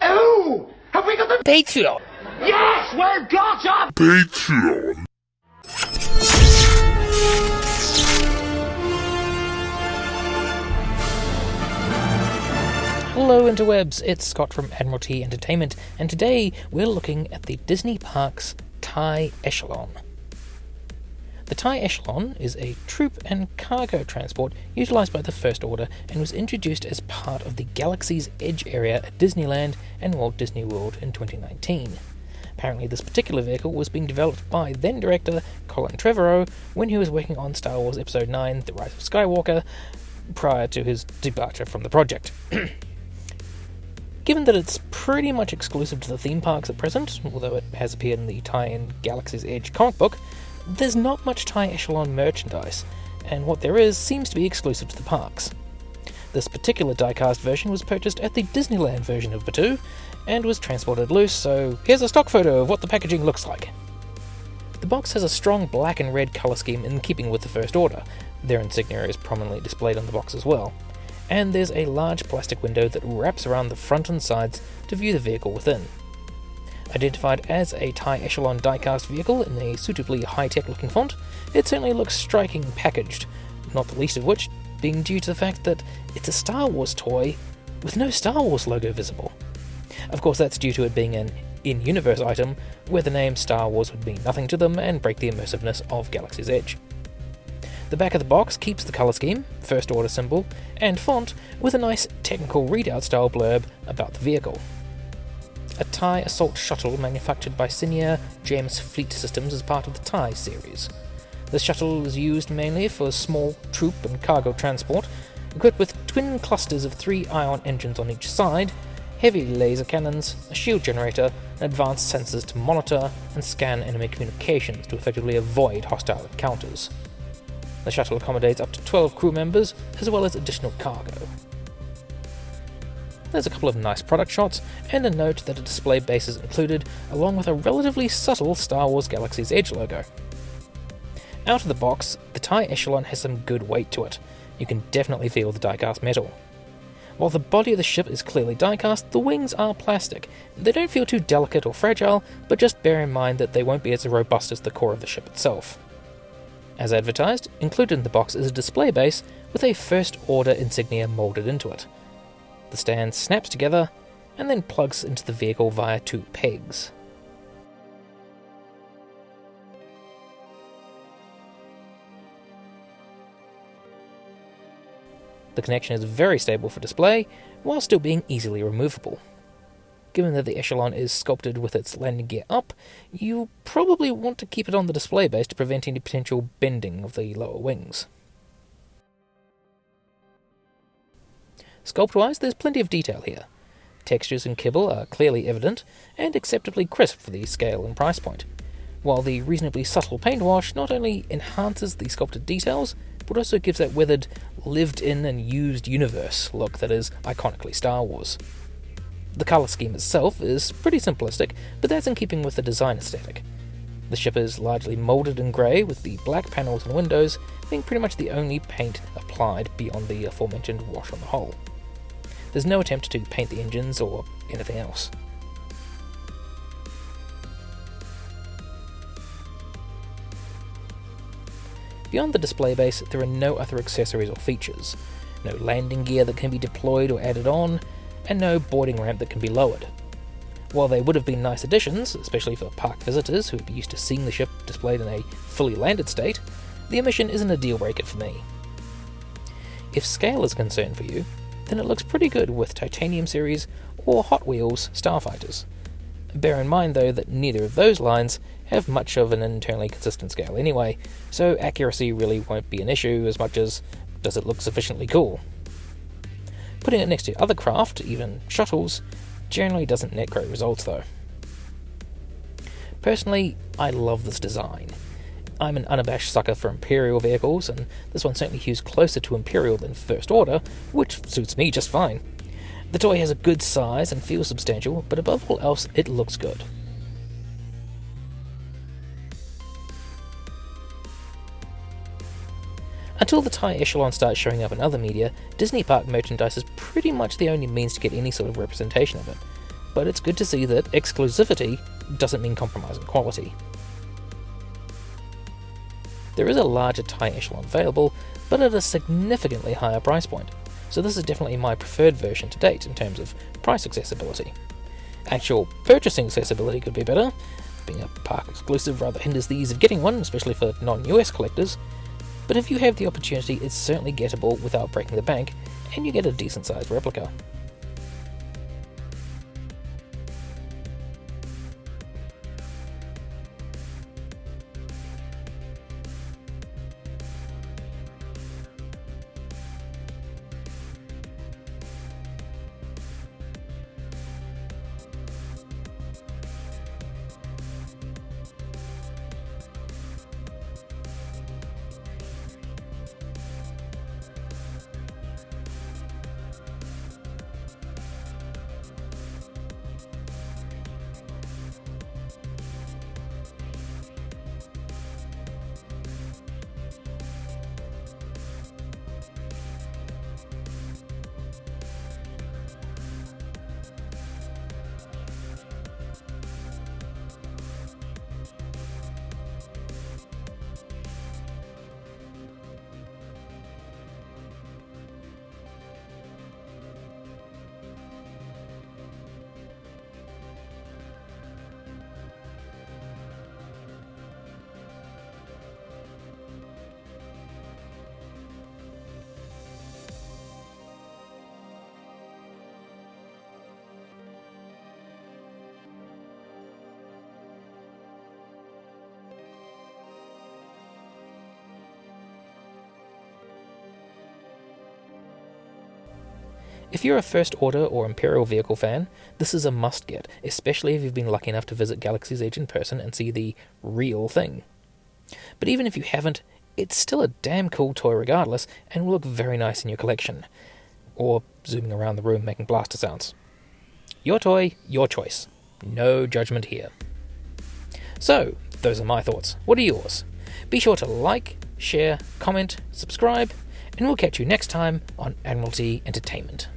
Oh! Have we got the Patreon? Yes! We've got a Patreon. Hello interwebs, it's Scott from Admiralty Entertainment, and today we're looking at the Disney Parks TIE Echelon. The TIE Echelon is a troop and cargo transport utilised by the First Order and was introduced as part of the Galaxy's Edge area at Disneyland and Walt Disney World in 2019. Apparently this particular vehicle was being developed by then-director Colin Trevorrow when he was working on Star Wars Episode 9, The Rise of Skywalker, prior to his departure from the project. Given that it's pretty much exclusive to the theme parks at present, although it has appeared in the tie-in Galaxy's Edge comic book, there's not much TIE Echelon merchandise, and what there is seems to be exclusive to the parks. This particular die-cast version was purchased at the Disneyland version of Batuu, and was transported loose, so here's a stock photo of what the packaging looks like. The box has a strong black and red colour scheme in keeping with the First Order. Their insignia is prominently displayed on the box as well. And there's a large plastic window that wraps around the front and sides to view the vehicle within. Identified as a TIE Echelon die-cast vehicle in a suitably high-tech looking font, it certainly looks striking packaged, not the least of which being due to the fact that it's a Star Wars toy with no Star Wars logo visible. Of course that's due to it being an in-universe item, where the name Star Wars would mean nothing to them and break the immersiveness of Galaxy's Edge. The back of the box keeps the colour scheme, First Order symbol, and font with a nice technical readout style blurb about the vehicle. A TIE assault shuttle manufactured by Senior James Fleet Systems as part of the TIE series. The shuttle is used mainly for small troop and cargo transport, equipped with twin clusters of 3 ion engines on each side, heavy laser cannons, a shield generator, and advanced sensors to monitor and scan enemy communications to effectively avoid hostile encounters. The shuttle accommodates up to 12 crew members, as well as additional cargo. There's a couple of nice product shots, and a note that a display base is included, along with a relatively subtle Star Wars Galaxy's Edge logo. Out of the box, the TIE Echelon has some good weight to it. You can definitely feel the die-cast metal. While the body of the ship is clearly die-cast, the wings are plastic. They don't feel too delicate or fragile, but just bear in mind that they won't be as robust as the core of the ship itself. As advertised, included in the box is a display base with a First Order insignia moulded into it. The stand snaps together and then plugs into the vehicle via 2 pegs. The connection is very stable for display, while still being easily removable. Given that the Echelon is sculpted with its landing gear up, you probably want to keep it on the display base to prevent any potential bending of the lower wings. Sculpt-wise, there's plenty of detail here. Textures and kibble are clearly evident, and acceptably crisp for the scale and price point, while the reasonably subtle paint wash not only enhances the sculpted details, but also gives that weathered, lived-in and used universe look that is iconically Star Wars. The colour scheme itself is pretty simplistic, but that's in keeping with the design aesthetic. The ship is largely moulded in grey, with the black panels and windows being pretty much the only paint applied beyond the aforementioned wash on the hull. There's no attempt to paint the engines or anything else. Beyond the display base, there are no other accessories or features. No landing gear that can be deployed or added on, and no boarding ramp that can be lowered. While they would have been nice additions, especially for park visitors who would be used to seeing the ship displayed in a fully landed state, the omission isn't a deal breaker for me. If scale is a concern for you, then it looks pretty good with Titanium Series or Hot Wheels Starfighters. Bear in mind though that neither of those lines have much of an internally consistent scale anyway, so accuracy really won't be an issue as much as does it look sufficiently cool. Putting it next to other craft, even shuttles, generally doesn't net great results though. Personally, I love this design. I'm an unabashed sucker for Imperial vehicles, and this one certainly hews closer to Imperial than First Order, which suits me just fine. The toy has a good size and feels substantial, but above all else, it looks good. Until the TIE Echelon starts showing up in other media, Disney Park merchandise is pretty much the only means to get any sort of representation of it. but it's good to see that exclusivity doesn't mean compromising quality. There is a larger TIE Echelon available, but at a significantly higher price point, so this is definitely my preferred version to date in terms of price accessibility. Actual purchasing accessibility could be better. Being a park exclusive rather hinders the ease of getting one, especially for non-US collectors, but if you have the opportunity, it's certainly gettable without breaking the bank, and you get a decent sized replica. If you're a First Order or Imperial vehicle fan, this is a must-get, especially if you've been lucky enough to visit Galaxy's Edge in person and see the real thing. But even if you haven't, it's still a damn cool toy regardless, and will look very nice in your collection. Or zooming around the room making blaster sounds. Your toy, your choice. No judgment here. So, those are my thoughts. What are yours? Be sure to like, share, comment, subscribe, and we'll catch you next time on Admiralty Entertainment.